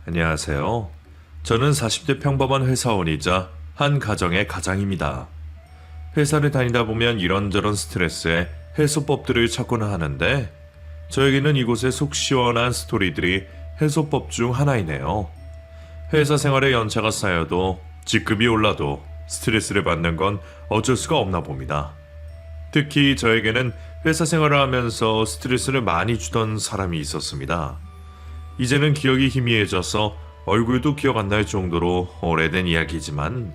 안녕하세요. 저는 40대 평범한 회사원이자 한 가정의 가장입니다. 회사를 다니다 보면 이런저런 스트레스에 해소법들을 찾곤 하는데 저에게는 이곳의 속 시원한 스토리들이 해소법 중 하나이네요. 회사 생활에 연차가 쌓여도 직급이 올라도 스트레스를 받는 건 어쩔 수가 없나 봅니다. 특히 저에게는 회사 생활을 하면서 스트레스를 많이 주던 사람이 있었습니다. 이제는 기억이 희미해져서 얼굴도 기억 안 날 정도로 오래된 이야기지만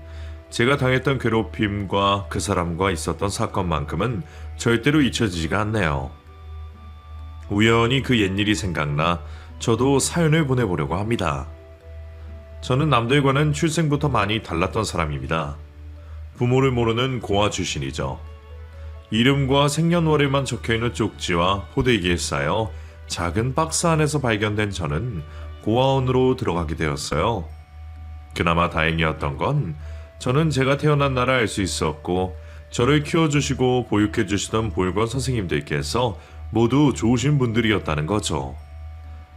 제가 당했던 괴롭힘과 그 사람과 있었던 사건만큼은 절대로 잊혀지지가 않네요. 우연히 그 옛일이 생각나 저도 사연을 보내보려고 합니다. 저는 남들과는 출생부터 많이 달랐던 사람입니다. 부모를 모르는 고아 출신이죠. 이름과 생년월일만 적혀있는 쪽지와 포대기에 쌓여 작은 박스 안에서 발견된 저는 고아원으로 들어가게 되었어요. 그나마 다행이었던 건 저는 제가 태어난 날을 알 수 있었고 저를 키워주시고 보육해주시던 보육원 선생님들께서 모두 좋으신 분들이었다는 거죠.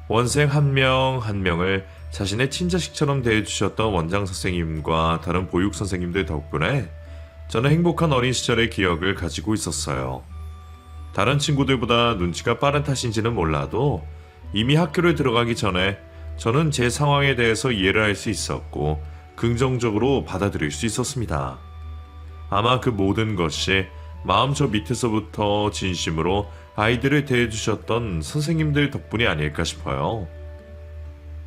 원생 한 명 한 명을 자신의 친자식처럼 대해주셨던 원장 선생님과 다른 보육 선생님들 덕분에 저는 행복한 어린 시절의 기억을 가지고 있었어요. 다른 친구들보다 눈치가 빠른 탓인지는 몰라도 이미 학교를 들어가기 전에 저는 제 상황에 대해서 이해를 할 수 있었고 긍정적으로 받아들일 수 있었습니다. 아마 그 모든 것이 마음 저 밑에서부터 진심으로 아이들을 대해주셨던 선생님들 덕분이 아닐까 싶어요.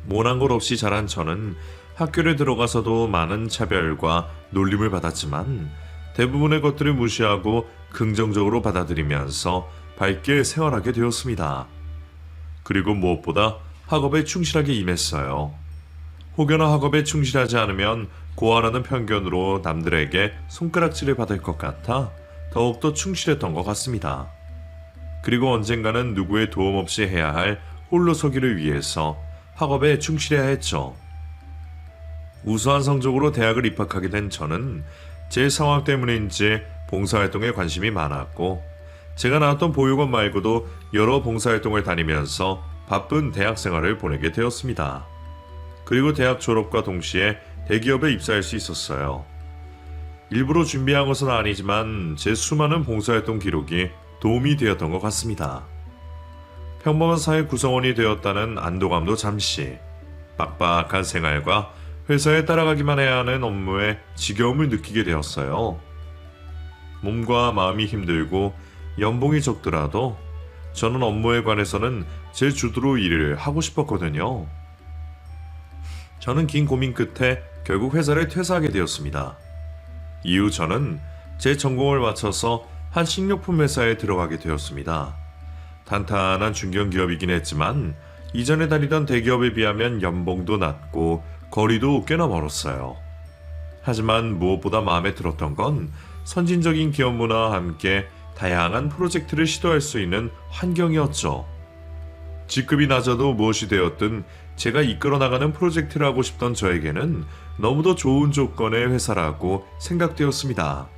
모난 것 없이 자란 저는 학교를 들어가서도 많은 차별과 놀림을 받았지만 대부분의 것들을 무시하고 긍정적으로 받아들이면서 밝게 생활하게 되었습니다. 그리고 무엇보다 학업에 충실하게 임했어요. 혹여나 학업에 충실하지 않으면 고아라는 편견으로 남들에게 손가락질을 받을 것 같아 더욱더 충실했던 것 같습니다. 그리고 언젠가는 누구의 도움 없이 해야 할 홀로 서기를 위해서 학업에 충실해야 했죠. 우수한 성적으로 대학을 입학하게 된 저는 제 상황 때문인지 봉사활동에 관심이 많았고 제가 나왔던 보육원 말고도 여러 봉사활동을 다니면서 바쁜 대학 생활을 보내게 되었습니다. 그리고 대학 졸업과 동시에 대기업에 입사할 수 있었어요. 일부러 준비한 것은 아니지만 제 수많은 봉사활동 기록이 도움이 되었던 것 같습니다. 평범한 사회 구성원이 되었다는 안도감도 잠시, 빡빡한 생활과 회사에 따라가기만 해야 하는 업무에 지겨움을 느끼게 되었어요. 몸과 마음이 힘들고 연봉이 적더라도 저는 업무에 관해서는 제 주도로 일을 하고 싶었거든요. 저는 긴 고민 끝에 결국 회사를 퇴사하게 되었습니다. 이후 저는 제 전공을 마쳐서 한 식료품 회사에 들어가게 되었습니다. 탄탄한 중견기업이긴 했지만 이전에 다니던 대기업에 비하면 연봉도 낮고 거리도 꽤나 멀었어요. 하지만 무엇보다 마음에 들었던 건 선진적인 기업 문화와 함께 다양한 프로젝트를 시도할 수 있는 환경이었죠. 직급이 낮아도 무엇이 되었든 제가 이끌어 나가는 프로젝트를 하고 싶던 저에게는 너무도 좋은 조건의 회사라고 생각되었습니다.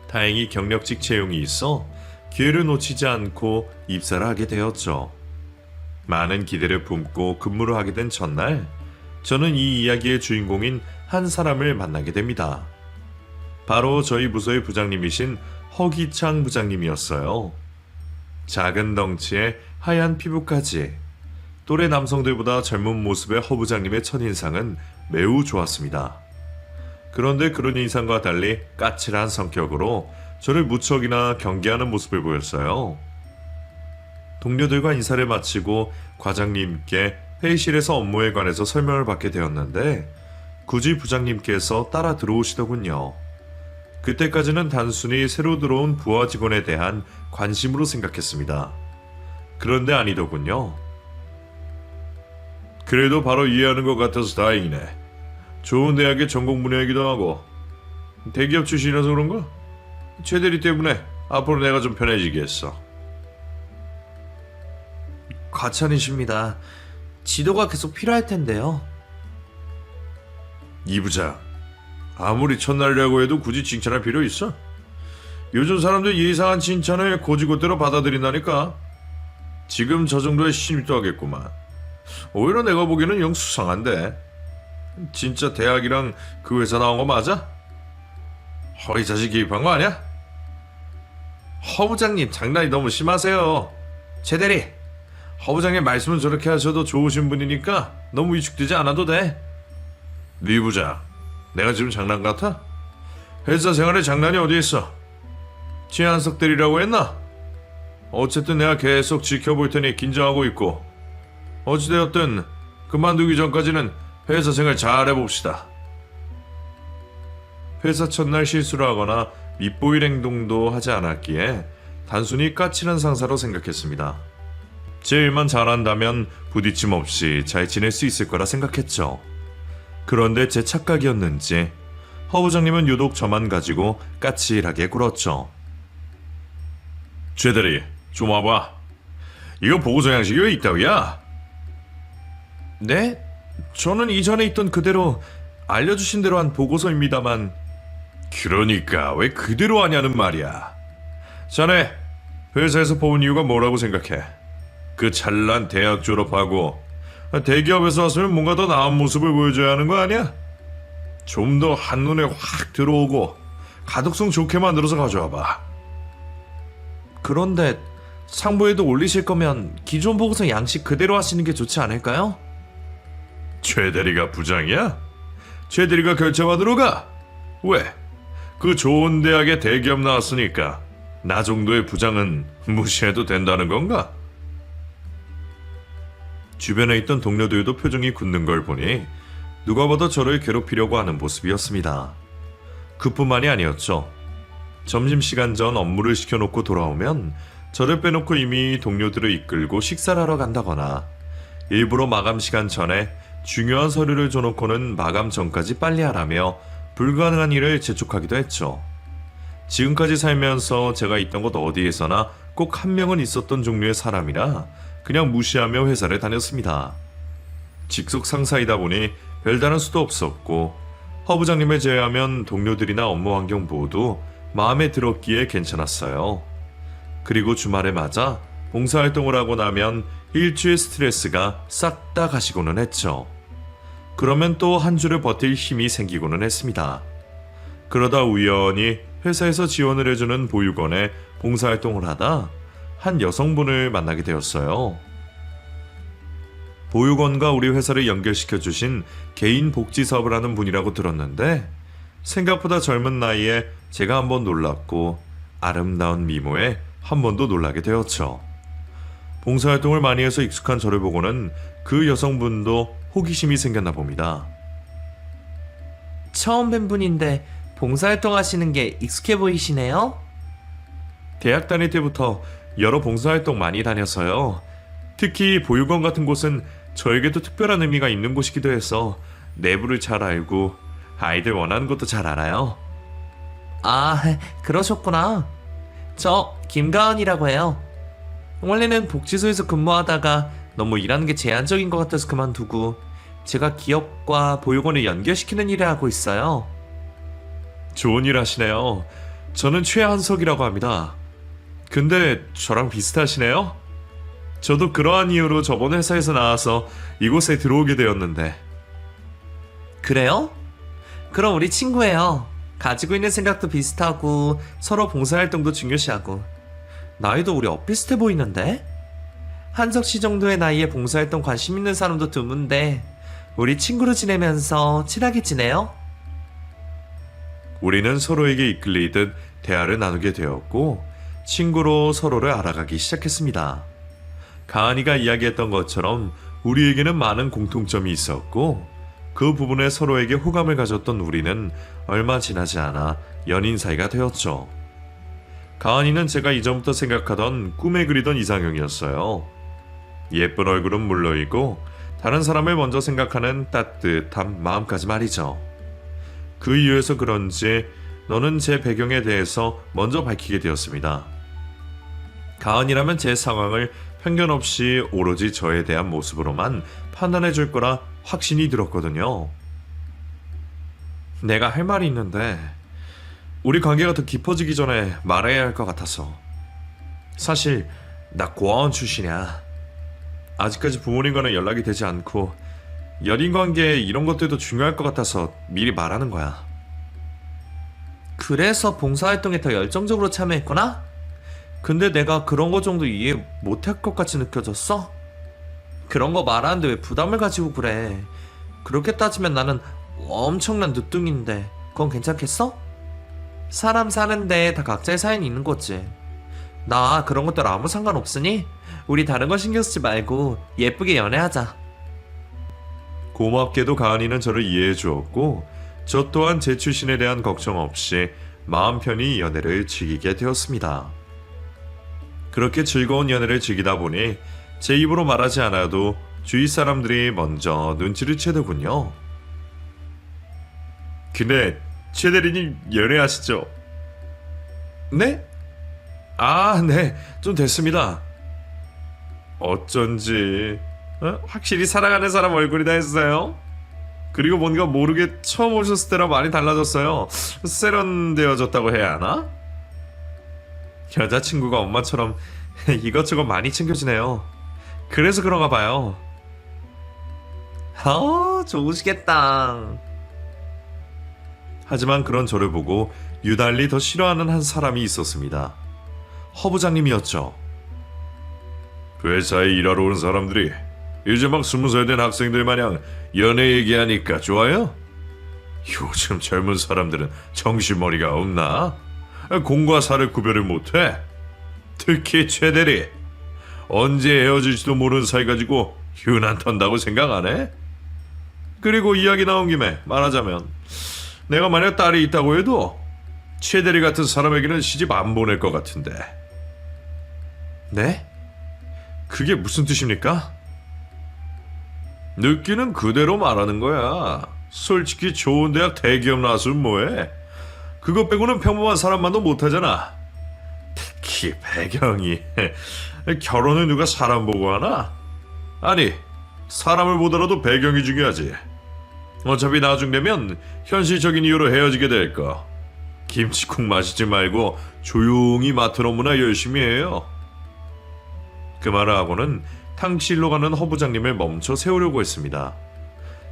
다행히 경력직 채용이 있어 기회를 놓치지 않고 입사를 하게 되었죠. 많은 기대를 품고 근무를 하게 된 첫날, 저는 이 이야기의 주인공인 한 사람을 만나게 됩니다. 바로 저희 부서의 부장님이신 허기창 부장님이었어요. 작은 덩치에 하얀 피부까지 또래 남성들보다 젊은 모습의 허 부장님의 첫인상은 매우 좋았습니다. 그런데 그런 인상과 달리 까칠한 성격으로 저를 무척이나 경계하는 모습을 보였어요. 동료들과 인사를 마치고 과장님께 회의실에서 업무에 관해서 설명을 받게 되었는데 굳이 부장님께서 따라 들어오시더군요. 그때까지는 단순히 새로 들어온 부하 직원에 대한 관심으로 생각했습니다. 그런데 아니더군요. 그래도 바로 이해하는 것 같아서 다행이네. 좋은 대학의 전공 분야이기도 하고 대기업 출신이라서 그런가? 최 대리 때문에 앞으로 내가 좀 편해지겠어. 과찬이십니다. 지도가 계속 필요할 텐데요. 이 부장, 아무리 첫날이라고 해도 굳이 칭찬할 필요 있어? 요즘 사람들 예상한 칭찬을 고지고대로 받아들인다니까. 지금 저 정도의 신입도 하겠구만. 오히려 내가 보기에는 영 수상한데. 진짜 대학이랑 그 회사 나온 거 맞아? 허위 자식 개입한 거 아니야? 허 부장님 장난이 너무 심하세요. 최 대리, 허 부장님 말씀은 저렇게 하셔도 좋으신 분이니까 너무 위축되지 않아도 돼. 네 부장, 내가 지금 장난 같아? 회사 생활에 장난이 어디 있어? 최한석 대리라고 했나? 어쨌든 내가 계속 지켜볼 테니 긴장하고 있고, 어찌되었든 그만두기 전까지는 회사 생활 잘 해봅시다. 회사 첫날 실수를 하거나 밉보일 행동도 하지 않았기에 단순히 까칠한 상사로 생각했습니다. 제 일만 잘한다면 부딪힘 없이 잘 지낼 수 있을 거라 생각했죠. 그런데 제 착각이었는지 허 부장님은 유독 저만 가지고 까칠하게 굴었죠. 최 대리, 좀 와봐. 이거 보고서 양식이 왜 있다고야? 네? 저는 이전에 있던 그대로 알려주신 대로 한 보고서입니다만. 그러니까 왜 그대로 하냐는 말이야. 자네 회사에서 뽑은 이유가 뭐라고 생각해? 그 찬란 대학 졸업하고 대기업에서 왔으면 뭔가 더 나은 모습을 보여줘야 하는 거 아니야? 좀 더 한눈에 확 들어오고 가독성 좋게 만들어서 가져와봐. 그런데 상부에도 올리실 거면 기존 보고서 양식 그대로 하시는 게 좋지 않을까요? 최 대리가 부장이야? 최 대리가 결정하도록 가? 왜? 그 좋은 대학에 대기업 나왔으니까 나 정도의 부장은 무시해도 된다는 건가? 주변에 있던 동료들도 표정이 굳는 걸 보니 누가 봐도 저를 괴롭히려고 하는 모습이었습니다. 그뿐만이 아니었죠. 점심시간 전 업무를 시켜놓고 돌아오면 저를 빼놓고 이미 동료들을 이끌고 식사를 하러 간다거나 일부러 마감 시간 전에 중요한 서류를 줘놓고는 마감 전까지 빨리 하라며 불가능한 일을 재촉하기도 했죠. 지금까지 살면서 제가 있던 곳 어디에서나 꼭 한 명은 있었던 종류의 사람이라 그냥 무시하며 회사를 다녔습니다. 직속 상사이다 보니 별다른 수도 없었고 허 부장님을 제외하면 동료들이나 업무 환경 모두 마음에 들었기에 괜찮았어요. 그리고 주말에 맞아 봉사활동을 하고 나면 일주의 스트레스가 싹 다 가시고는 했죠. 그러면 또 한 주를 버틸 힘이 생기고는 했습니다. 그러다 우연히 회사에서 지원을 해주는 보육원에 봉사활동을 하다 한 여성분을 만나게 되었어요. 보육원과 우리 회사를 연결시켜 주신 개인 복지 사업을 하는 분이라고 들었는데 생각보다 젊은 나이에 제가 한번 놀랐고 아름다운 미모에 한 번 더 놀라게 되었죠. 봉사활동을 많이 해서 익숙한 저를 보고는 그 여성분도 호기심이 생겼나 봅니다. 처음 뵌 분인데 봉사활동 하시는 게 익숙해 보이시네요? 대학 다닐 때부터 여러 봉사활동 많이 다녀서요. 특히 보육원 같은 곳은 저에게도 특별한 의미가 있는 곳이기도 해서 내부를 잘 알고 아이들 원하는 것도 잘 알아요. 아, 그러셨구나. 저 김가은이라고 해요. 원래는 복지소에서 근무하다가 너무 일하는 게 제한적인 것 같아서 그만두고 제가 기업과 보육원을 연결시키는 일을 하고 있어요. 좋은 일 하시네요. 저는 최한석이라고 합니다. 근데 저랑 비슷하시네요? 저도 그러한 이유로 저번 회사에서 나와서 이곳에 들어오게 되었는데. 그래요? 그럼 우리 친구예요. 가지고 있는 생각도 비슷하고 서로 봉사활동도 중요시하고 나이도 우리 엇비슷해 보이는데? 한석 씨 정도의 나이에 봉사활동 관심 있는 사람도 드문데 우리 친구로 지내면서 친하게 지내요? 우리는 서로에게 이끌리듯 대화를 나누게 되었고 친구로 서로를 알아가기 시작했습니다. 가은이가 이야기했던 것처럼 우리에게는 많은 공통점이 있었고 그 부분에 서로에게 호감을 가졌던 우리는 얼마 지나지 않아 연인 사이가 되었죠. 가은이는 제가 이전부터 생각하던 꿈에 그리던 이상형이었어요. 예쁜 얼굴은 물론이고 다른 사람을 먼저 생각하는 따뜻한 마음까지 말이죠. 그 이유에서 그런지 너는 제 배경에 대해서 먼저 밝히게 되었습니다. 가은이라면 제 상황을 편견 없이 오로지 저에 대한 모습으로만 판단해 줄 거라 확신이 들었거든요. 내가 할 말이 있는데 우리 관계가 더 깊어지기 전에 말해야 할 것 같아서. 사실 나 고아원 출신이야. 아직까지 부모님과는 연락이 되지 않고 연인관계 이런 것들도 중요할 것 같아서 미리 말하는 거야. 그래서 봉사활동에 더 열정적으로 참여했구나? 근데 내가 그런 거 정도 이해 못할 것 같이 느껴졌어? 그런 거 말하는데 왜 부담을 가지고 그래? 그렇게 따지면 나는 엄청난 늦둥인데 그건 괜찮겠어? 사람 사는데 다 각자의 사연이 있는 거지. 나 그런 것들 아무 상관없으니 우리 다른 거 신경 쓰지 말고 예쁘게 연애하자. 고맙게도 가은이는 저를 이해해 주었고 저 또한 제 출신에 대한 걱정 없이 마음 편히 연애를 즐기게 되었습니다. 그렇게 즐거운 연애를 즐기다 보니 제 입으로 말하지 않아도 주위 사람들이 먼저 눈치를 채더군요. 근데 최 대리님 연애하시죠? 네? 아, 네. 좀 됐습니다. 어쩐지 확실히 사랑하는 사람 얼굴이다 했어요. 그리고 뭔가 모르게 처음 오셨을 때랑 많이 달라졌어요. 세련되어졌다고 해야 하나? 여자친구가 엄마처럼 이것저것 많이 챙겨주네요. 그래서 그런가 봐요. 좋으시겠다. 하지만 그런 저를 보고 유달리 더 싫어하는 한 사람이 있었습니다. 허 부장님이었죠. 회사에 일하러 온 사람들이 이제 막 20살 된 학생들 마냥 연애 얘기하니까 좋아요? 요즘 젊은 사람들은 정신머리가 없나? 공과 사를 구별을 못해? 특히 최 대리, 언제 헤어질지도 모르는 사이 가지고 유난 턴다고 생각 안 해? 그리고 이야기 나온 김에 말하자면 내가 만약 딸이 있다고 해도 최 대리 같은 사람에게는 시집 안 보낼 것 같은데. 네? 그게 무슨 뜻입니까? 느끼는 그대로 말하는 거야. 솔직히 좋은 대학 대기업 나왔으면 뭐해? 그것 빼고는 평범한 사람만도 못하잖아. 특히 배경이 결혼을 누가 사람 보고 하나? 아니, 사람을 보더라도 배경이 중요하지. 어차피 나중 되면 현실적인 이유로 헤어지게 될 거. 김치국 마시지 말고 조용히 맡은 업무나 열심히 해요. 그 말을 하고는 탕실로 가는 허 부장님을 멈춰 세우려고 했습니다.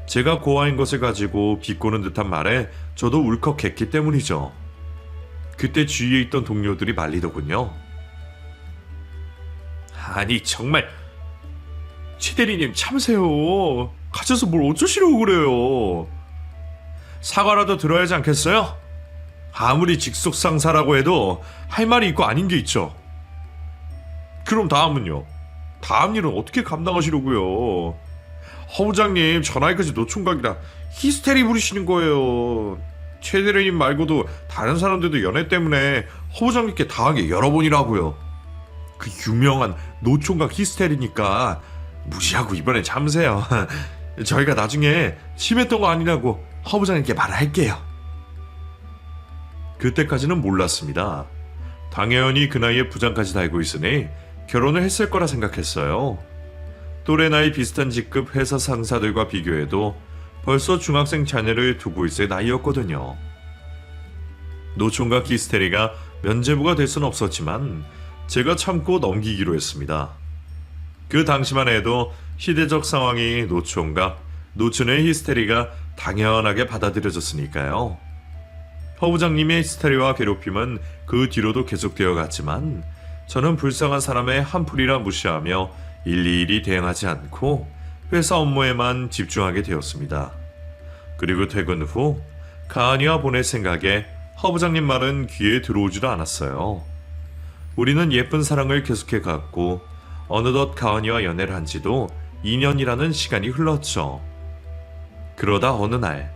제가 고아인 것을 가지고 비꼬는 듯한 말에 저도 울컥했기 때문이죠. 그때 주위에 있던 동료들이 말리더군요. 아니 정말 최 대리님 참으세요. 가셔서 뭘 어쩌시려고 그래요. 사과라도 들어야 하지 않겠어요? 아무리 직속 상사라고 해도 할 말이 있고 아닌 게 있죠. 그럼 다음은요? 다음 일은 어떻게 감당하시려고요? 허 부장님 전화기까지 노총각이라 히스테리 부리시는 거예요. 최 대리님 말고도 다른 사람들도 연애 때문에 허 부장님께 당한 게 여러 번이라고요. 그 유명한 노총각 히스테리니까 무시하고 이번엔 참으세요. 저희가 나중에 심했던 거 아니라고 허 부장님께 말할게요. 그때까지는 몰랐습니다. 당연히 그 나이에 부장까지 달고 있으니 결혼을 했을 거라 생각했어요. 또래 나이 비슷한 직급 회사 상사들과 비교해도 벌써 중학생 자녀를 두고 있을 나이였거든요. 노총각 히스테리가 면죄부가 될 수는 없었지만 제가 참고 넘기기로 했습니다. 그 당시만 해도 시대적 상황이 노총각, 노춘의 히스테리가 당연하게 받아들여졌으니까요. 허 부장님의 히스테리와 괴롭힘은 그 뒤로도 계속되어 갔지만 저는 불쌍한 사람의 한풀이라 무시하며 일일이 대응하지 않고 회사 업무에만 집중하게 되었습니다. 그리고 퇴근 후 가은이와 보낼 생각에 허 부장님 말은 귀에 들어오지도 않았어요. 우리는 예쁜 사랑을 계속해 갔고 어느덧 가은이와 연애를 한 지도 2년이라는 시간이 흘렀죠. 그러다 어느 날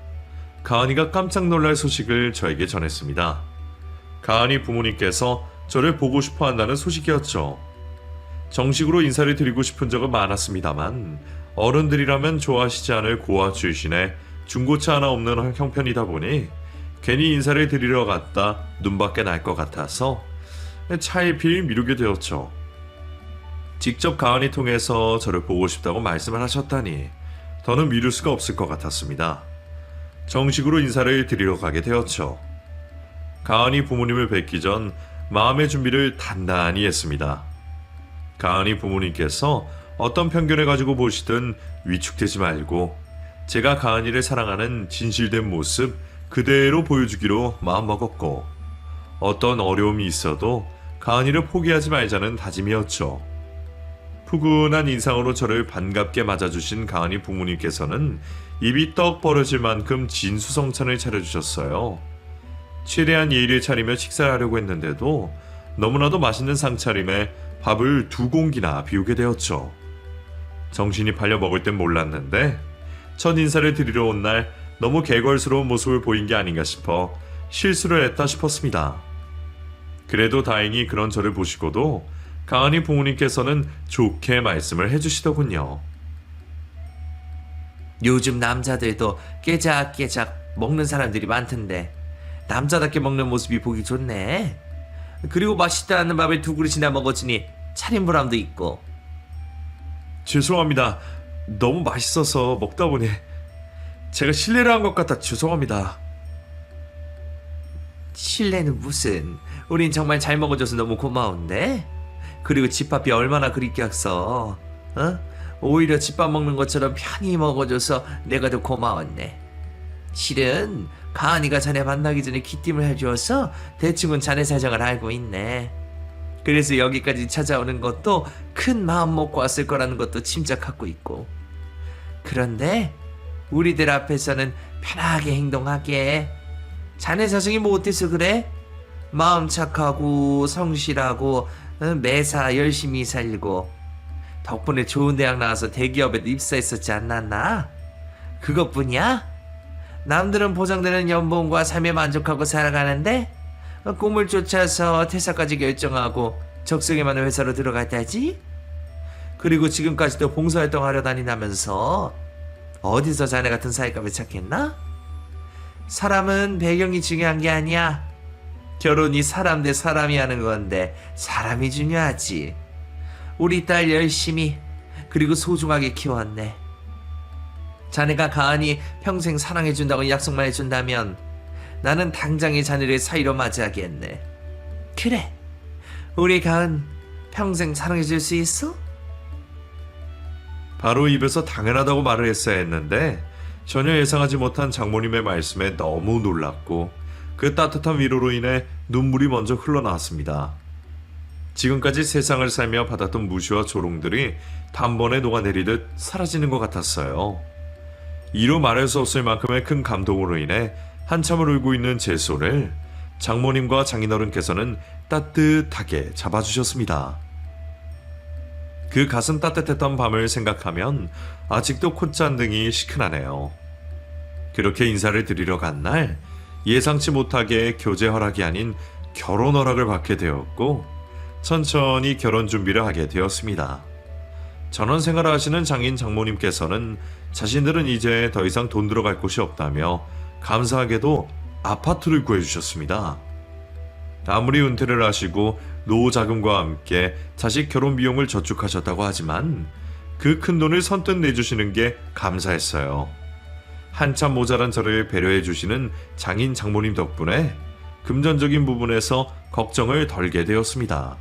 가은이가 깜짝 놀랄 소식을 저에게 전했습니다. 가은이 부모님께서 저를 보고 싶어 한다는 소식이었죠. 정식으로 인사를 드리고 싶은 적은 많았습니다만 어른들이라면 좋아하시지 않을 고아 출신의 중고차 하나 없는 형편이다 보니 괜히 인사를 드리러 갔다 눈밖에 날 것 같아서 차일피일 미루게 되었죠. 직접 가은이 통해서 저를 보고 싶다고 말씀을 하셨다니 더는 미룰 수가 없을 것 같았습니다. 정식으로 인사를 드리러 가게 되었죠. 가은이 부모님을 뵙기 전 마음의 준비를 단단히 했습니다. 가은이 부모님께서 어떤 편견을 가지고 보시든 위축되지 말고 제가 가은이를 사랑하는 진실된 모습 그대로 보여주기로 마음먹었고 어떤 어려움이 있어도 가은이를 포기하지 말자는 다짐이었죠. 푸근한 인상으로 저를 반갑게 맞아주신 가은이 부모님께서는 입이 떡 벌어질 만큼 진수성찬을 차려주셨어요. 최대한 예의를 차리며 식사를 하려고 했는데도 너무나도 맛있는 상차림에 밥을 2공기나 비우게 되었죠. 정신이 팔려 먹을 땐 몰랐는데 첫 인사를 드리러 온 날 너무 개걸스러운 모습을 보인 게 아닌가 싶어 실수를 했다 싶었습니다. 그래도 다행히 그런 저를 보시고도 가은이 부모님께서는 좋게 말씀을 해주시더군요. 요즘 남자들도 깨작깨작 먹는 사람들이 많던데 남자답게 먹는 모습이 보기 좋네. 그리고 맛있다는 밥을 2그릇이나 먹어주니 차림보람도 있고. 죄송합니다. 너무 맛있어서 먹다 보니 제가 실례를 한 것 같아 죄송합니다. 실례는 무슨. 우린 정말 잘 먹어줘서 너무 고마운데. 그리고 집밥이 얼마나 그립겠어. 오히려 집밥 먹는 것처럼 편히 먹어줘서 내가 더 고마웠네. 실은 가은이가 자네 만나기 전에 귀띔을 해주어서 대충은 자네 사정을 알고 있네. 그래서 여기까지 찾아오는 것도 큰 마음 먹고 왔을 거라는 것도 짐작하고 있고. 그런데 우리들 앞에서는 편하게 행동하게. 자네 사정이 뭐 어때서 그래? 마음 착하고 성실하고 매사 열심히 살고 덕분에 좋은 대학 나와서 대기업에도 입사했었지 않았나? 그것뿐이야? 남들은 보장되는 연봉과 삶에 만족하고 살아가는데 꿈을 쫓아서 퇴사까지 결정하고 적성에 맞는 회사로 들어갔다지? 그리고 지금까지도 봉사활동하려 다닌다면서 어디서 자네 같은 사회감을 찾겠나? 사람은 배경이 중요한 게 아니야. 결혼이 사람 대 사람이 하는 건데 사람이 중요하지. 우리 딸 열심히 그리고 소중하게 키웠네. 자네가 가은이 평생 사랑해준다고 약속만 해준다면 나는 당장에 자네를 사위로 맞이하겠네. 그래, 우리 가은 평생 사랑해줄 수 있어? 바로 입에서 당연하다고 말을 했어야 했는데 전혀 예상하지 못한 장모님의 말씀에 너무 놀랐고 그 따뜻한 위로로 인해 눈물이 먼저 흘러나왔습니다. 지금까지 세상을 살며 받았던 무시와 조롱들이 단번에 녹아내리듯 사라지는 것 같았어요. 이루 말할 수 없을 만큼의 큰 감동으로 인해 한참을 울고 있는 제 손을 장모님과 장인어른께서는 따뜻하게 잡아주셨습니다. 그 가슴 따뜻했던 밤을 생각하면 아직도 콧잔등이 시큰하네요. 그렇게 인사를 드리러 간 날 예상치 못하게 교제 허락이 아닌 결혼 허락을 받게 되었고 천천히 결혼 준비를 하게 되었습니다. 전원 생활을 하시는 장인 장모님께서는 자신들은 이제 더 이상 돈 들어갈 곳이 없다며 감사하게도 아파트를 구해주셨습니다. 아무리 은퇴를 하시고 노후 자금과 함께 자식 결혼 비용을 저축하셨다고 하지만 그 큰 돈을 선뜻 내주시는 게 감사했어요. 한참 모자란 저를 배려해 주시는 장인 장모님 덕분에 금전적인 부분에서 걱정을 덜게 되었습니다.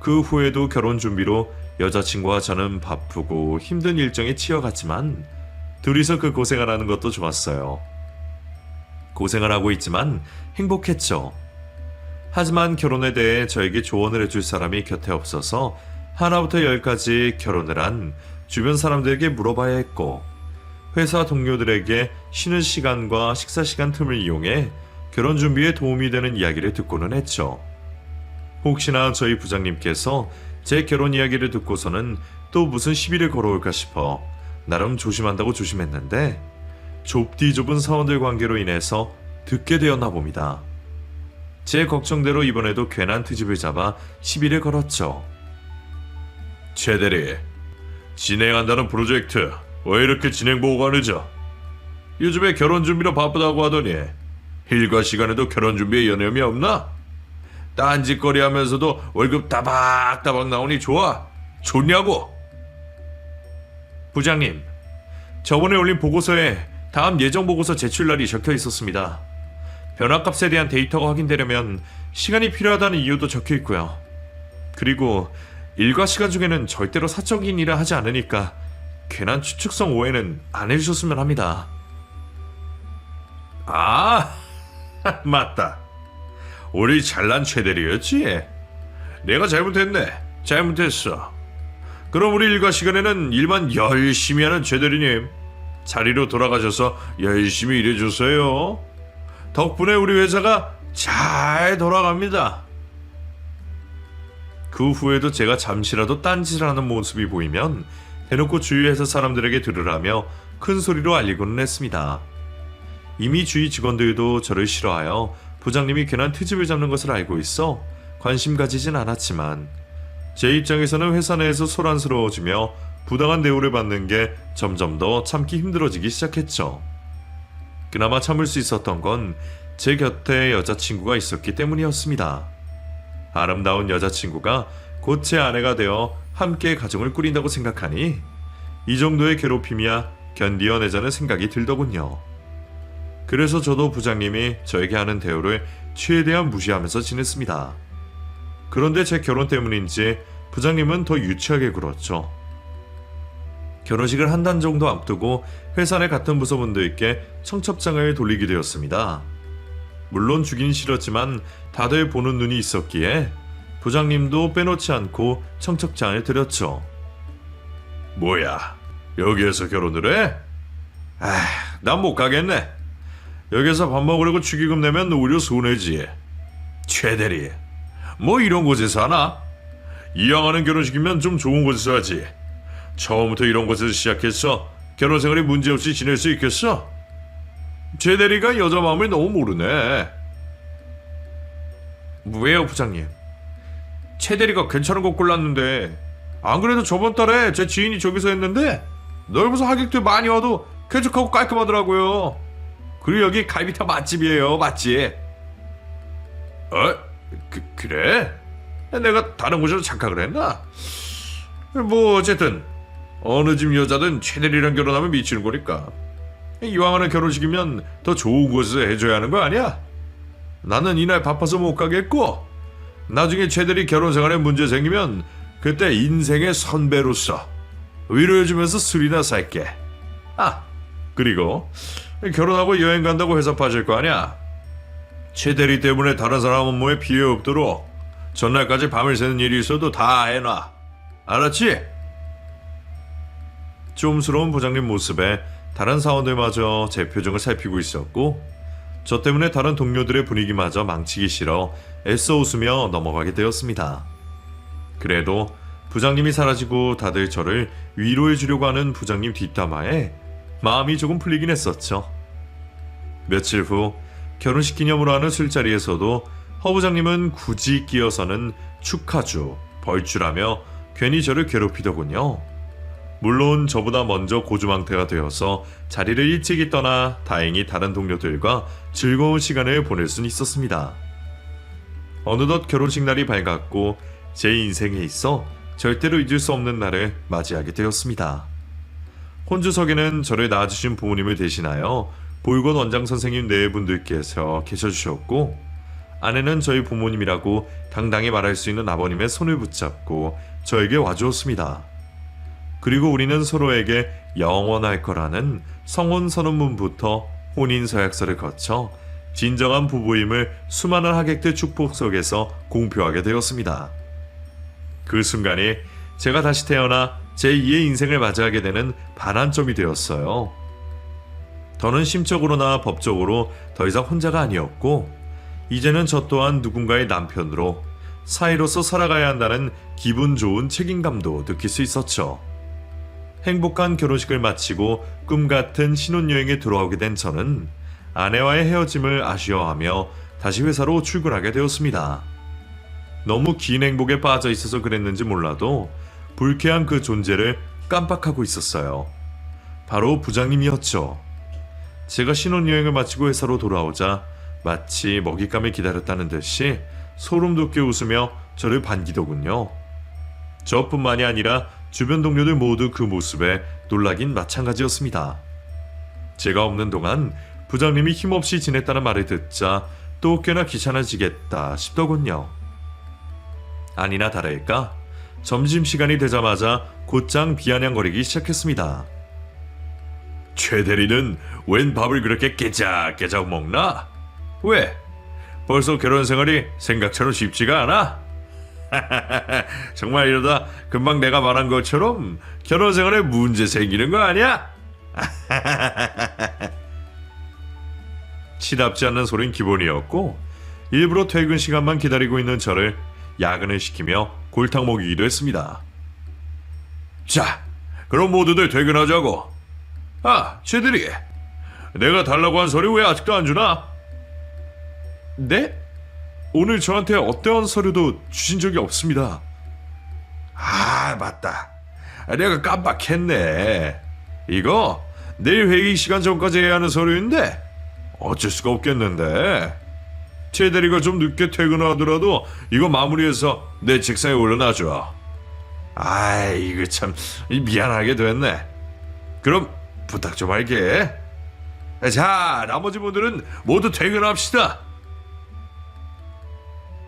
그 후에도 결혼 준비로 여자친구와 저는 바쁘고 힘든 일정에 치여갔지만 둘이서 그 고생을 하는 것도 좋았어요. 고생을 하고 있지만 행복했죠. 하지만 결혼에 대해 저에게 조언을 해줄 사람이 곁에 없어서 하나부터 열까지 결혼을 한 주변 사람들에게 물어봐야 했고 회사 동료들에게 쉬는 시간과 식사 시간 틈을 이용해 결혼 준비에 도움이 되는 이야기를 듣고는 했죠. 혹시나 저희 부장님께서 제 결혼 이야기를 듣고서는 또 무슨 시비를 걸어올까 싶어 나름 조심한다고 조심했는데 좁디 좁은 사원들 관계로 인해서 듣게 되었나 봅니다. 제 걱정대로 이번에도 괜한 트집을 잡아 시비를 걸었죠. 최 대리, 진행한다는 프로젝트 왜 이렇게 진행 보고가 늦어? 요즘에 결혼 준비로 바쁘다고 하더니 일과 시간에도 결혼 준비에 여념이 없나? 딴짓거리 하면서도 월급 따박따박 나오니 좋아? 좋냐고? 부장님, 저번에 올린 보고서에 다음 예정 보고서 제출날이 적혀 있었습니다. 변화값에 대한 데이터가 확인되려면 시간이 필요하다는 이유도 적혀 있고요. 그리고 일과 시간 중에는 절대로 사적인 일을 하지 않으니까 괜한 추측성 오해는 안 해주셨으면 합니다. 아, 맞다. 우리 잘난 최대리였지? 내가 잘못했네. 잘못했어. 그럼 우리 일과 시간에는 일만 열심히 하는 최대리님 자리로 돌아가셔서 열심히 일해주세요. 덕분에 우리 회사가 잘 돌아갑니다. 그 후에도 제가 잠시라도 딴짓을 하는 모습이 보이면 대놓고 주위 회사 사람들에게 들으라며 큰 소리로 알리고는 했습니다. 이미 주위 직원들도 저를 싫어하여 부장님이 괜한 트집을 잡는 것을 알고 있어 관심 가지진 않았지만 제 입장에서는 회사 내에서 소란스러워지며 부당한 대우를 받는 게 점점 더 참기 힘들어지기 시작했죠. 그나마 참을 수 있었던 건 제 곁에 여자친구가 있었기 때문이었습니다. 아름다운 여자친구가 곧 제 아내가 되어 함께 가정을 꾸린다고 생각하니 이 정도의 괴롭힘이야 견디어내자는 생각이 들더군요. 그래서 저도 부장님이 저에게 하는 대우를 최대한 무시하면서 지냈습니다. 그런데 제 결혼 때문인지 부장님은 더 유치하게 굴었죠. 결혼식을 한 달 정도 앞두고 회사 내 같은 부서분들께 청첩장을 돌리게 되었습니다. 물론 주긴 싫었지만 다들 보는 눈이 있었기에 부장님도 빼놓지 않고 청첩장을 드렸죠. 뭐야, 여기에서 결혼을 해? 난 못 가겠네. 여기서 밥 먹으려고 축의금 내면 오히려 손해지. 최대리, 뭐 이런 곳에서 하나? 이왕 하는 결혼식이면 좀 좋은 곳에서 하지. 처음부터 이런 곳에서 시작해서 결혼 생활이 문제없이 지낼 수 있겠어? 최대리가 여자 마음을 너무 모르네. 왜요, 부장님? 최대리가 괜찮은 곳 골랐는데 안 그래도 저번 달에 제 지인이 저기서 했는데 넓어서 하객들 많이 와도 쾌적하고 깔끔하더라고요. 그리고 여기 갈비탕 맛집이에요, 맛집. 그래? 내가 다른 곳으로 착각을 했나? 뭐 어쨌든 어느 집 여자든 최대리랑 결혼하면 미치는 거니까 이왕 하는 결혼식이면 더 좋은 곳에서 해줘야 하는 거 아니야? 나는 이날 바빠서 못 가겠고 나중에 최대리 결혼 생활에 문제 생기면 그때 인생의 선배로서 위로해주면서 술이나 살게. 그리고 결혼하고 여행 간다고 회사 빠질 거 아니야? 최대리 때문에 다른 사람 업무에 피해 없도록 전날까지 밤을 새는 일이 있어도 다 해놔. 알았지? 좀스러운 부장님 모습에 다른 사원들마저 제 표정을 살피고 있었고 저 때문에 다른 동료들의 분위기마저 망치기 싫어 애써 웃으며 넘어가게 되었습니다. 그래도 부장님이 사라지고 다들 저를 위로해 주려고 하는 부장님 뒷담화에 마음이 조금 풀리긴 했었죠. 며칠 후 결혼식 기념으로 하는 술자리에서도 허 부장님은 굳이 끼어서는 축하주, 벌주라며 괜히 저를 괴롭히더군요. 물론 저보다 먼저 고주망태가 되어서 자리를 일찍이 떠나 다행히 다른 동료들과 즐거운 시간을 보낼 수는 있었습니다. 어느덧 결혼식 날이 밝았고 제 인생에 있어 절대로 잊을 수 없는 날을 맞이하게 되었습니다. 혼주석에는 저를 낳아주신 부모님을 대신하여 볼건 원장 선생님 네 분들께서 계셔주셨고 아내는 저희 부모님이라고 당당히 말할 수 있는 아버님의 손을 붙잡고 저에게 와주었습니다. 그리고 우리는 서로에게 영원할 거라는 성혼 선언문부터 혼인 서약서를 거쳐 진정한 부부임을 수많은 하객들 축복 속에서 공표하게 되었습니다. 그 순간이 제가 다시 태어나 제2의 인생을 맞이하게 되는 반환점이 되었어요. 더는 심적으로나 법적으로 더 이상 혼자가 아니었고 이제는 저 또한 누군가의 남편으로 사이로서 살아가야 한다는 기분 좋은 책임감도 느낄 수 있었죠. 행복한 결혼식을 마치고 꿈같은 신혼여행에 돌아오게 된 저는 아내와의 헤어짐을 아쉬워하며 다시 회사로 출근하게 되었습니다. 너무 긴 행복에 빠져 있어서 그랬는지 몰라도 불쾌한 그 존재를 깜빡하고 있었어요. 바로 부장님이었죠. 제가 신혼여행을 마치고 회사로 돌아오자 마치 먹잇감을 기다렸다는 듯이 소름 돋게 웃으며 저를 반기더군요. 저뿐만이 아니라 주변 동료들 모두 그 모습에 놀라긴 마찬가지였습니다. 제가 없는 동안 부장님이 힘없이 지냈다는 말을 듣자 또 꽤나 귀찮아지겠다 싶더군요. 아니나 다를까 점심시간이 되자마자 곧장 비아냥거리기 시작했습니다. 최 대리는 웬 밥을 그렇게 깨작깨작 먹나? 왜? 벌써 결혼 생활이 생각처럼 쉽지가 않아? 정말 이러다 금방 내가 말한 것처럼 결혼 생활에 문제 생기는 거 아니야? 치답지 않는 소린 기본이었고 일부러 퇴근 시간만 기다리고 있는 저를 야근을 시키며 골탕 먹이기도 했습니다. 자, 그럼 모두들 퇴근하자고. 아, 쟤들이 내가 달라고 한 서류 왜 아직도 안 주나? 네? 오늘 저한테 어떠한 서류도 주신 적이 없습니다. 아, 맞다. 내가 깜빡했네. 이거 내일 회의 시간 전까지 해야 하는 서류인데 어쩔 수가 없겠는데. 최 대리가 좀 늦게 퇴근하더라도 이거 마무리해서 내 책상에 올려놔줘. 아이, 이거 참 미안하게 됐네. 그럼 부탁 좀 할게. 자, 나머지 분들은 모두 퇴근합시다.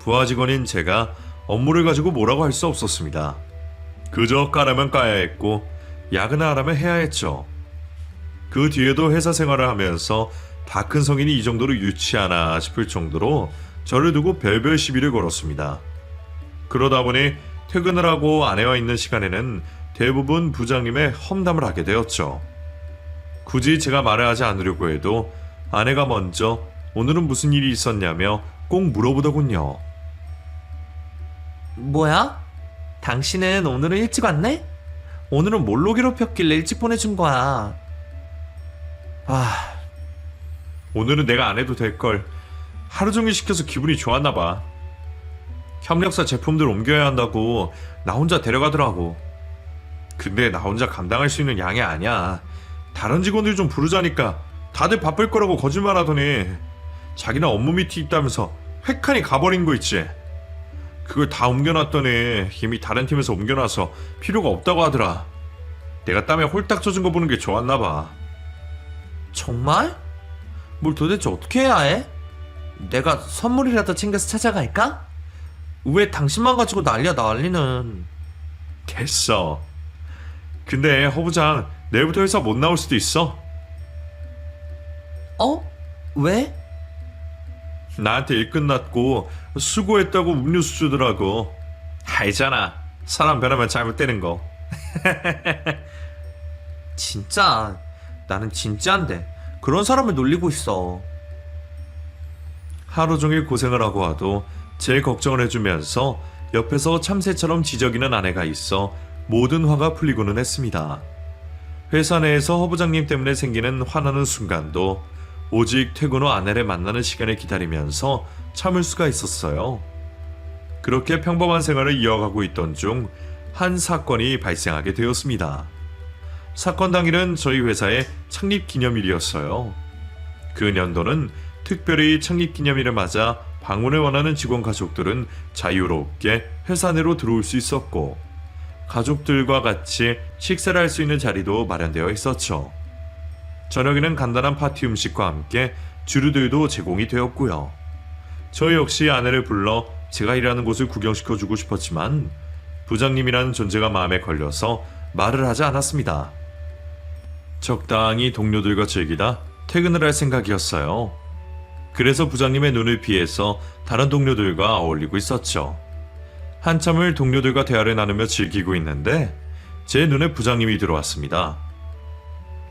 부하 직원인 제가 업무를 가지고 뭐라고 할 수 없었습니다. 그저 까라면 까야 했고 야근을 하라면 해야 했죠. 그 뒤에도 회사 생활을 하면서 다 큰 성인이 이 정도로 유치하나 싶을 정도로 저를 두고 별별 시비를 걸었습니다. 그러다 보니 퇴근을 하고 아내와 있는 시간에는 대부분 부장님의 험담을 하게 되었죠. 굳이 제가 말을 하지 않으려고 해도 아내가 먼저 오늘은 무슨 일이 있었냐며 꼭 물어보더군요. 뭐야? 당신은 오늘은 일찍 왔네? 오늘은 뭘로 괴롭혔길래 일찍 보내준 거야? 오늘은 내가 안 해도 될걸. 하루 종일 시켜서 기분이 좋았나 봐. 협력사 제품들 옮겨야 한다고 나 혼자 데려가더라고. 근데 나 혼자 감당할 수 있는 양이 아니야. 다른 직원들 좀 부르자니까 다들 바쁠 거라고 거짓말하더니 자기는 업무 미팅 있다면서 획하니 가버린 거 있지. 그걸 다 옮겨놨더니 이미 다른 팀에서 옮겨놔서 필요가 없다고 하더라. 내가 땀에 홀딱 젖은 거 보는 게 좋았나 봐. 정말? 뭘 도대체 어떻게 해야 해? 내가 선물이라도 챙겨서 찾아갈까? 왜 당신만 가지고 난리야 난리는. 됐어. 근데 허 부장 내일부터 회사 못 나올 수도 있어. 어? 왜? 나한테 일 끝났고 수고했다고 음료수 주더라고. 알잖아, 사람 변하면 잘못되는 거. 진짜 나는 진짜인데 그런 사람을 놀리고 있어. 하루 종일 고생을 하고 와도 제 걱정을 해주면서 옆에서 참새처럼 지저귀는 아내가 있어 모든 화가 풀리고는 했습니다. 회사 내에서 허 부장님 때문에 생기는 화나는 순간도 오직 퇴근 후 아내를 만나는 시간을 기다리면서 참을 수가 있었어요. 그렇게 평범한 생활을 이어가고 있던 중 한 사건이 발생하게 되었습니다. 사건 당일은 저희 회사의 창립 기념일이었어요. 그 년도는 특별히 창립 기념일을 맞아 방문을 원하는 직원 가족들은 자유롭게 회사 내로 들어올 수 있었고 가족들과 같이 식사를 할 수 있는 자리도 마련되어 있었죠. 저녁에는 간단한 파티 음식과 함께 주류들도 제공이 되었고요. 저 역시 아내를 불러 제가 일하는 곳을 구경시켜주고 싶었지만 부장님이라는 존재가 마음에 걸려서 말을 하지 않았습니다. 적당히 동료들과 즐기다 퇴근을 할 생각이었어요. 그래서 부장님의 눈을 피해서 다른 동료들과 어울리고 있었죠. 한참을 동료들과 대화를 나누며 즐기고 있는데 제 눈에 부장님이 들어왔습니다.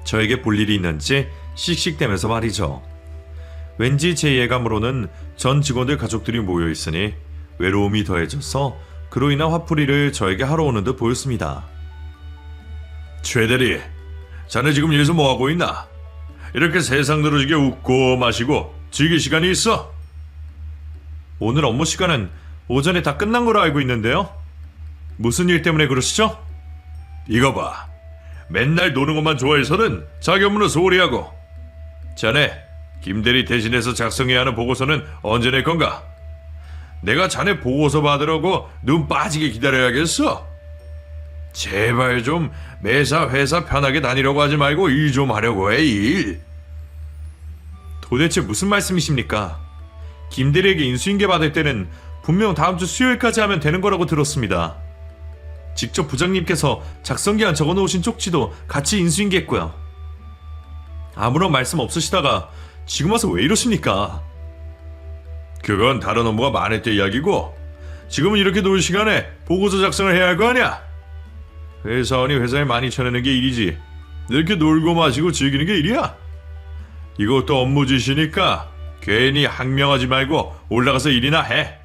저에게 볼 일이 있는지 씩씩대면서 말이죠. 왠지 제 예감으로는 전 직원들 가족들이 모여 있으니 외로움이 더해져서 그로 인한 화풀이를 저에게 하러 오는 듯 보였습니다. 최 대리, 자네 지금 여기서 뭐하고 있나? 이렇게 세상 늘어지게 웃고 마시고 즐길 시간이 있어? 오늘 업무 시간은 오전에 다 끝난 걸로 알고 있는데요. 무슨 일 때문에 그러시죠? 이거 봐. 맨날 노는 것만 좋아해서는 자기 업무는 소홀히 하고. 자네, 김대리 대신해서 작성해야 하는 보고서는 언제 낼 건가? 내가 자네 보고서 받으려고 눈 빠지게 기다려야겠어? 제발 좀 매사 회사 편하게 다니려고 하지 말고 일 좀 하려고 해, 일. 도대체 무슨 말씀이십니까? 김대리에게 인수인계 받을 때는 분명 다음 주 수요일까지 하면 되는 거라고 들었습니다. 직접 부장님께서 작성기한 적어놓으신 쪽지도 같이 인수인계했고요. 아무런 말씀 없으시다가 지금 와서 왜 이러십니까? 그건 다른 업무가 많을 때 이야기고 지금은 이렇게 놀 시간에 보고서 작성을 해야 할 거 아니야? 회사원이 회사에 많이 쳐내는 게 일이지 이렇게 놀고 마시고 즐기는 게 일이야? 이것도 업무 짓이니까 괜히 항명하지 말고 올라가서 일이나 해.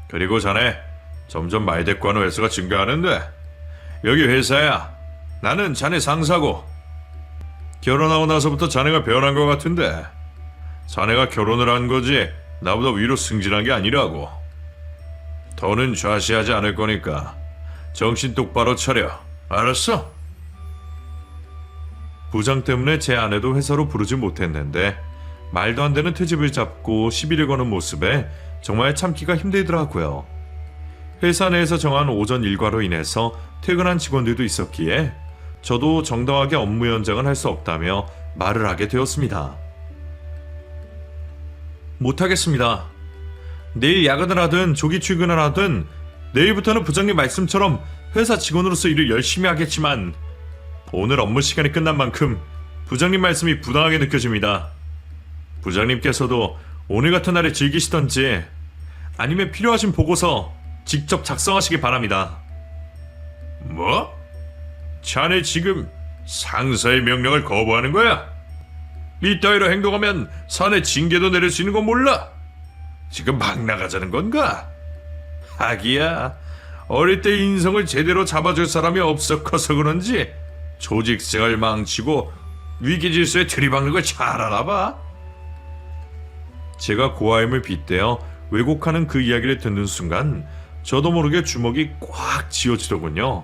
그리고 자네 점점 말대꾸하는 횟수가 증가하는데 여기 회사야. 나는 자네 상사고 결혼하고 나서부터 자네가 변한 것 같은데 자네가 결혼을 한 거지 나보다 위로 승진한 게 아니라고. 더는 좌시하지 않을 거니까 정신 똑바로 차려. 알았어? 부장 때문에 제 아내도 회사로 부르지 못했는데 말도 안 되는 트집을 잡고 시비를 거는 모습에 정말 참기가 힘들더라고요. 회사 내에서 정한 오전 일과로 인해서 퇴근한 직원들도 있었기에 저도 정당하게 업무 연장을 할 수 없다며 말을 하게 되었습니다. 못하겠습니다. 내일 야근을 하든 조기 출근을 하든 내일부터는 부장님 말씀처럼 회사 직원으로서 일을 열심히 하겠지만 오늘 업무 시간이 끝난 만큼 부장님 말씀이 부당하게 느껴집니다. 부장님께서도 오늘 같은 날에 즐기시던지 아니면 필요하신 보고서 직접 작성하시기 바랍니다. 뭐? 자네 지금 상사의 명령을 거부하는 거야? 이따위로 행동하면 사내 징계도 내릴 수 있는 건 몰라? 지금 막 나가자는 건가? 하기야 어릴 때 인성을 제대로 잡아줄 사람이 없어 커서 그런지 조직생활 망치고 위기질서에 들이박는 걸 잘 알아봐. 제가 고아임을 빗대어 왜곡하는 그 이야기를 듣는 순간 저도 모르게 주먹이 꽉 쥐어지더군요.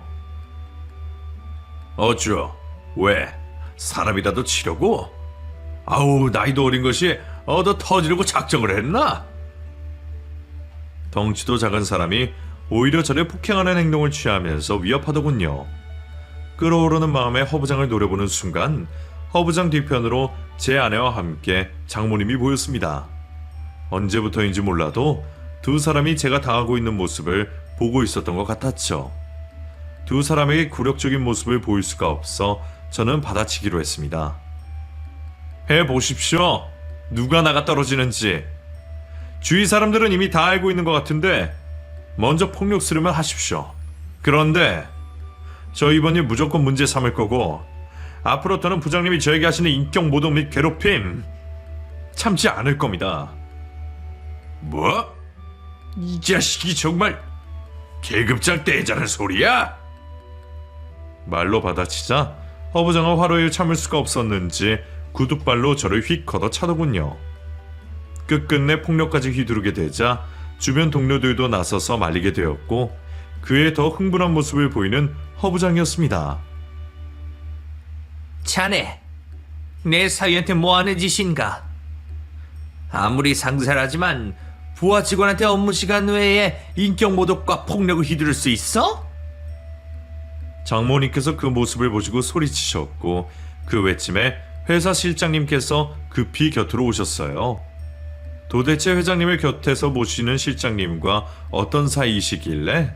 어쭈? 왜? 사람이라도 치려고? 아우 나이도 어린 것이 얻어 터지려고 작정을 했나? 덩치도 작은 사람이 오히려 저를 폭행하는 행동을 취하면서 위협하더군요. 끓어오르는 마음에 허부장을 노려보는 순간 허부장 뒤편으로 제 아내와 함께 장모님이 보였습니다. 언제부터인지 몰라도 두 사람이 제가 당하고 있는 모습을 보고 있었던 것 같았죠. 두 사람에게 굴욕적인 모습을 보일 수가 없어 저는 받아치기로 했습니다. 해보십시오. 누가 나가 떨어지는지. 주위 사람들은 이미 다 알고 있는 것 같은데 먼저 폭력스러면 하십시오. 그런데 저 이번 일 무조건 문제 삼을 거고 앞으로부터는 부장님이 저에게 하시는 인격 모독 및 괴롭힘 참지 않을 겁니다. 뭐? 이 자식이 정말 계급장 떼자는 소리야? 말로 받아치자 허부장은 화로에 참을 수가 없었는지 구두발로 저를 휙 걷어차더군요. 끝끝내 폭력까지 휘두르게 되자 주변 동료들도 나서서 말리게 되었고 그에 더 흥분한 모습을 보이는 허부장이었습니다. 자네, 내 사위한테 뭐하는 짓인가? 아무리 상사라지만 부하 직원한테 업무 시간 외에 인격 모독과 폭력을 휘두를 수 있어? 장모님께서 그 모습을 보시고 소리치셨고 그 외침에 회사 실장님께서 급히 곁으로 오셨어요. 도대체 회장님을 곁에서 모시는 실장님과 어떤 사이이시길래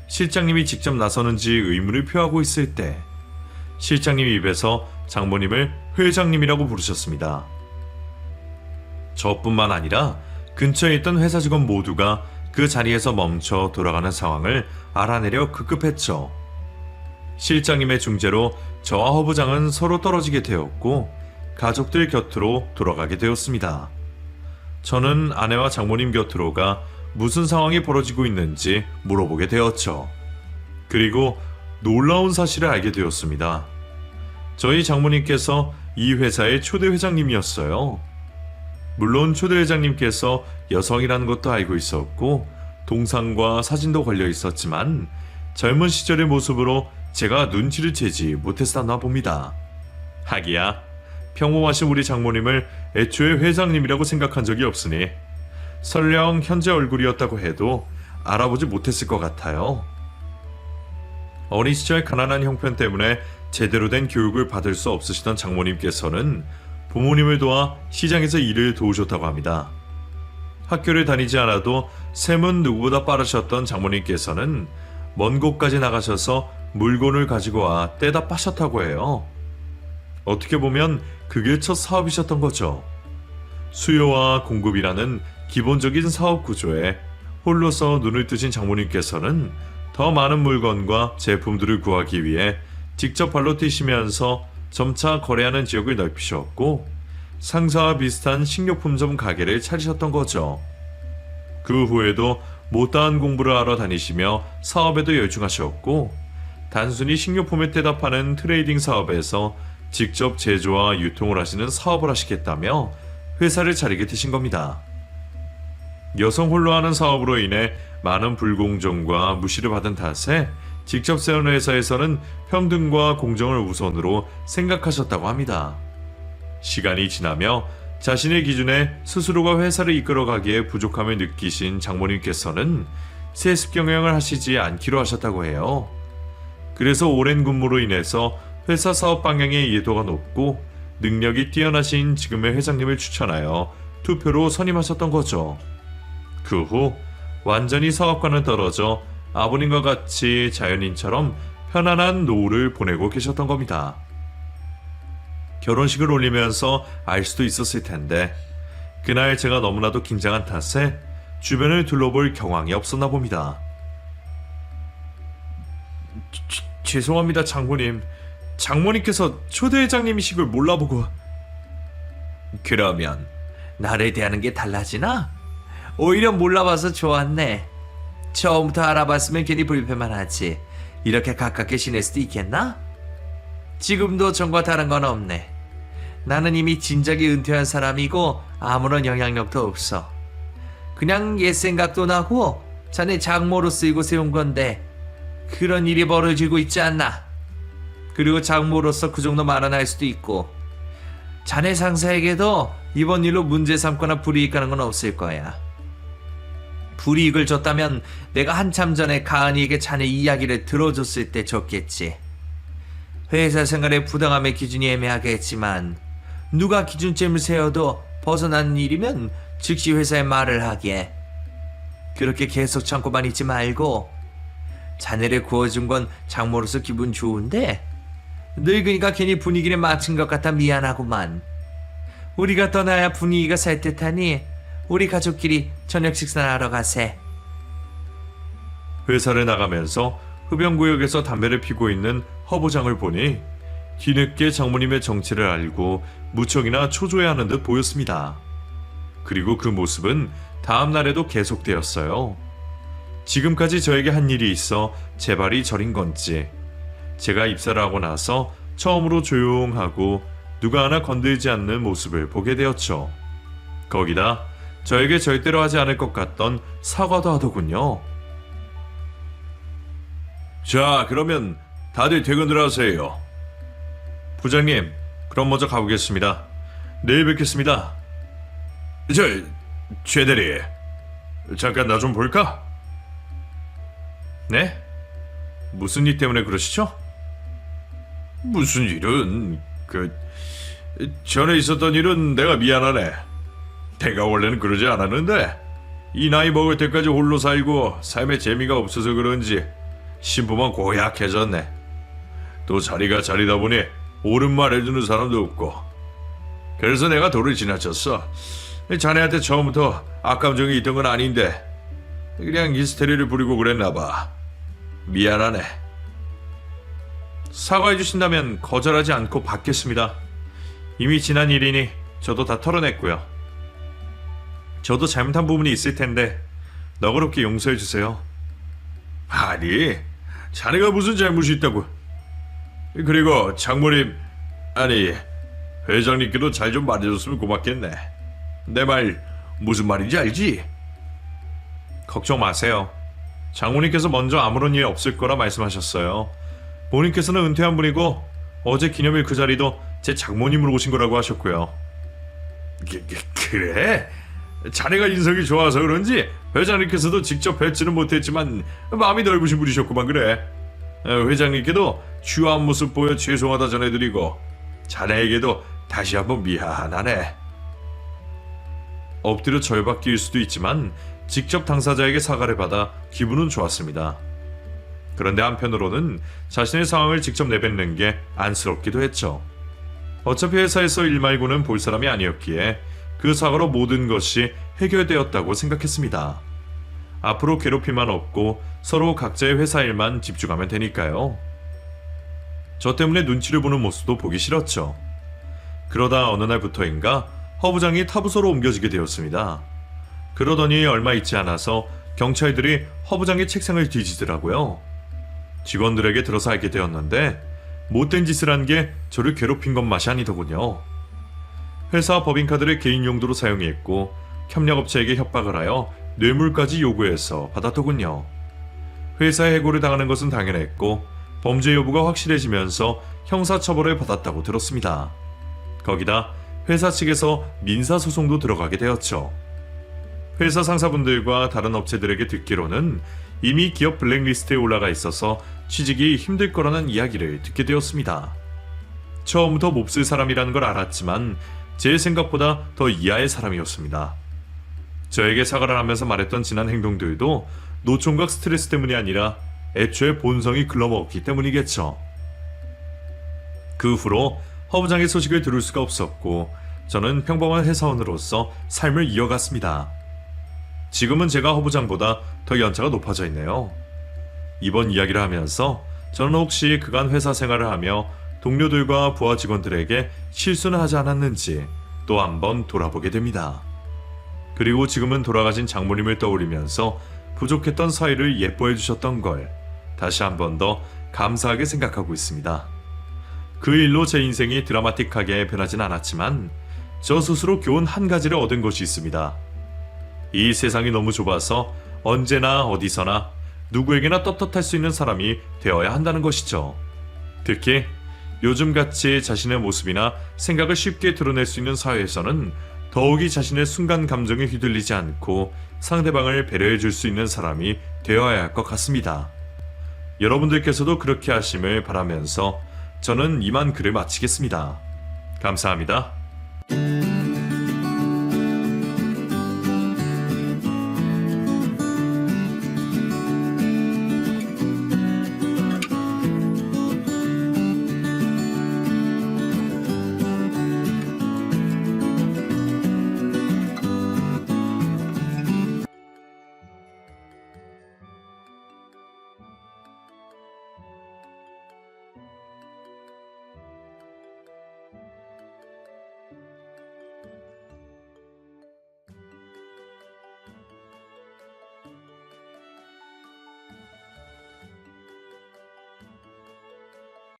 실장님이 직접 나서는지 의문을 표하고 있을 때 실장님 입에서 장모님을 회장님이라고 부르셨습니다. 저뿐만 아니라 근처에 있던 회사 직원 모두가 그 자리에서 멈춰 돌아가는 상황을 알아내려 급급했죠. 실장님의 중재로 저와 허부장은 서로 떨어지게 되었고 가족들 곁으로 돌아가게 되었습니다. 저는 아내와 장모님 곁으로 가 무슨 상황이 벌어지고 있는지 물어보게 되었죠. 그리고 놀라운 사실을 알게 되었습니다. 저희 장모님께서 이 회사의 초대 회장님이었어요. 물론 초대 회장님께서 여성이라는 것도 알고 있었고 동상과 사진도 걸려 있었지만 젊은 시절의 모습으로 제가 눈치를 채지 못했었나 봅니다. 하기야 평범하신 우리 장모님을 애초에 회장님이라고 생각한 적이 없으니 설령 현재 얼굴이었다고 해도 알아보지 못했을 것 같아요. 어린 시절 가난한 형편 때문에 제대로 된 교육을 받을 수 없으시던 장모님께서는 부모님을 도와 시장에서 일을 도우셨다고 합니다. 학교를 다니지 않아도 셈은 누구보다 빠르셨던 장모님께서는 먼 곳까지 나가셔서 물건을 가지고 와 떼다 파셨다고 해요. 어떻게 보면 그게 첫 사업이셨던 거죠. 수요와 공급이라는 기본적인 사업 구조에 홀로서 눈을 뜨신 장모님께서는 더 많은 물건과 제품들을 구하기 위해 직접 발로 뛰시면서 점차 거래하는 지역을 넓히셨고 상사와 비슷한 식료품점 가게를 차리셨던 거죠. 그 후에도 못다한 공부를 하러 다니시며 사업에도 열중하셨고 단순히 식료품에 떼다 파는 트레이딩 사업에서 직접 제조와 유통을 하시는 사업을 하시겠다며 회사를 차리게 되신 겁니다. 여성 홀로 하는 사업으로 인해 많은 불공정과 무시를 받은 탓에 직접 세운 회사에서는 평등과 공정을 우선으로 생각하셨다고 합니다. 시간이 지나며 자신의 기준에 스스로가 회사를 이끌어가기에 부족함을 느끼신 장모님께서는 세습 경영을 하시지 않기로 하셨다고 해요. 그래서 오랜 근무로 인해서 회사 사업 방향의 이해도가 높고 능력이 뛰어나신 지금의 회장님을 추천하여 투표로 선임하셨던 거죠. 그 후 완전히 사업과는 떨어져 아버님과 같이 자연인처럼 편안한 노후를 보내고 계셨던 겁니다. 결혼식을 올리면서 알 수도 있었을 텐데 그날 제가 너무나도 긴장한 탓에 주변을 둘러볼 경황이 없었나 봅니다. 죄송합니다, 장모님. 장모님께서 초대회장님이신 걸 몰라보고. 그러면 나를 대하는 게 달라지나? 오히려 몰라봐서 좋았네. 처음부터 알아봤으면 괜히 불편만 하지. 이렇게 가깝게 지낼 수도 있겠나? 지금도 전과 다른 건 없네. 나는 이미 진작에 은퇴한 사람이고 아무런 영향력도 없어. 그냥 옛 생각도 나고 자네 장모로 쓰이고 세운 건데 그런 일이 벌어지고 있지 않나? 그리고 장모로서 그 정도 말은 할 수도 있고 자네 상사에게도 이번 일로 문제 삼거나 불이익 가는 건 없을 거야. 불이익을 줬다면 내가 한참 전에 가은이에게 자네 이야기를 들어줬을 때 줬겠지. 회사 생활의 부당함의 기준이 애매하게 했지만 누가 기준점을 세워도 벗어나는 일이면 즉시 회사에 말을 하게. 그렇게 계속 참고만 있지 말고 자네를 구워준 건 장모로서 기분 좋은데 늙으니까 괜히 분위기를 맞춘 것 같아 미안하구만. 우리가 떠나야 분위기가 살 듯하니 우리 가족끼리 저녁 식사를 하러 가세. 회사를 나가면서 흡연구역에서 담배를 피고 있는 허부장을 보니 뒤늦게 장모님의 정체를 알고 무척이나 초조해하는 듯 보였습니다. 그리고 그 모습은 다음 날에도 계속되었어요. 지금까지 저에게 한 일이 있어 제 발이 저린 건지 제가 입사를 하고 나서 처음으로 조용하고 누가 하나 건들지 않는 모습을 보게 되었죠. 거기다 저에게 절대로 하지 않을 것 같던 사과도 하더군요. 자, 그러면 다들 퇴근을 하세요. 부장님, 그럼 먼저 가보겠습니다. 내일 뵙겠습니다. 최 대리, 잠깐 나 좀 볼까? 네? 무슨 일 때문에 그러시죠? 무슨 일은... 전에 있었던 일은 내가 미안하네. 내가 원래는 그러지 않았는데 이 나이 먹을 때까지 홀로 살고 삶에 재미가 없어서 그런지 신부만 고약해졌네. 또 자리가 자리다 보니 옳은 말 해주는 사람도 없고 그래서 내가 도를 지나쳤어. 자네한테 처음부터 악감정이 있던 건 아닌데 그냥 히스테리를 부리고 그랬나 봐. 미안하네. 사과해 주신다면 거절하지 않고 받겠습니다. 이미 지난 일이니 저도 다 털어냈고요. 저도 잘못한 부분이 있을 텐데 너그럽게 용서해 주세요. 아니, 자네가 무슨 잘못이 있다고. 그리고 장모님, 아니 회장님께도 잘 좀 말해줬으면 고맙겠네. 내 말 무슨 말인지 알지? 걱정 마세요. 장모님께서 먼저 아무런 일 없을 거라 말씀하셨어요. 본인께서는 은퇴한 분이고 어제 기념일 그 자리도 제 장모님으로 오신 거라고 하셨고요. 그래? 자네가 인성이 좋아서 그런지 회장님께서도 직접 뵙지는 못했지만 마음이 넓으신 분이셨구만. 그래. 회장님께도 추한 모습 보여 죄송하다 전해드리고 자네에게도 다시 한번 미안하네. 엎드려 절받기일 수도 있지만 직접 당사자에게 사과를 받아 기분은 좋았습니다. 그런데 한편으로는 자신의 상황을 직접 내뱉는 게 안쓰럽기도 했죠. 어차피 회사에서 일 말고는 볼 사람이 아니었기에 그 사과로 모든 것이 해결되었다고 생각했습니다. 앞으로 괴롭힘만 없고 서로 각자의 회사 일만 집중하면 되니까요. 저 때문에 눈치를 보는 모습도 보기 싫었죠. 그러다 어느 날부터인가 허 부장이 타부서로 옮겨지게 되었습니다. 그러더니 얼마 있지 않아서 경찰들이 허 부장의 책상을 뒤지더라고요. 직원들에게 들어서 알게 되었는데 못된 짓을 한 게 저를 괴롭힌 것 맛이 아니더군요. 회사 법인카드를 개인 용도로 사용했고 협력업체에게 협박을 하여 뇌물까지 요구해서 받았더군요. 회사에 해고를 당하는 것은 당연했고 범죄 여부가 확실해지면서 형사처벌을 받았다고 들었습니다. 거기다 회사 측에서 민사소송도 들어가게 되었죠. 회사 상사분들과 다른 업체들에게 듣기로는 이미 기업 블랙리스트에 올라가 있어서 취직이 힘들 거라는 이야기를 듣게 되었습니다. 처음부터 몹쓸 사람이라는 걸 알았지만 제 생각보다 더 이하의 사람이었습니다. 저에게 사과를 하면서 말했던 지난 행동들도 노총각 스트레스 때문이 아니라 애초에 본성이 글러먹었기 때문이겠죠. 그 후로 허 부장의 소식을 들을 수가 없었고 저는 평범한 회사원으로서 삶을 이어갔습니다. 지금은 제가 허 부장보다 더 연차가 높아져 있네요. 이번 이야기를 하면서 저는 혹시 그간 회사 생활을 하며 동료들과 부하 직원들에게 실수는 하지 않았는지 또 한번 돌아보게 됩니다. 그리고 지금은 돌아가신 장모님을 떠올리면서 부족했던 사이를 예뻐해 주셨던 걸 다시 한 번 더 감사하게 생각하고 있습니다. 그 일로 제 인생이 드라마틱하게 변하진 않았지만 저 스스로 교훈 한 가지를 얻은 것이 있습니다. 이 세상이 너무 좁아서 언제나 어디서나 누구에게나 떳떳할 수 있는 사람이 되어야 한다는 것이죠. 특히 요즘같이 자신의 모습이나 생각을 쉽게 드러낼 수 있는 사회에서는 더욱이 자신의 순간 감정에 휘둘리지 않고 상대방을 배려해 줄 수 있는 사람이 되어야 할 것 같습니다. 여러분들께서도 그렇게 하심을 바라면서 저는 이만 글을 마치겠습니다. 감사합니다.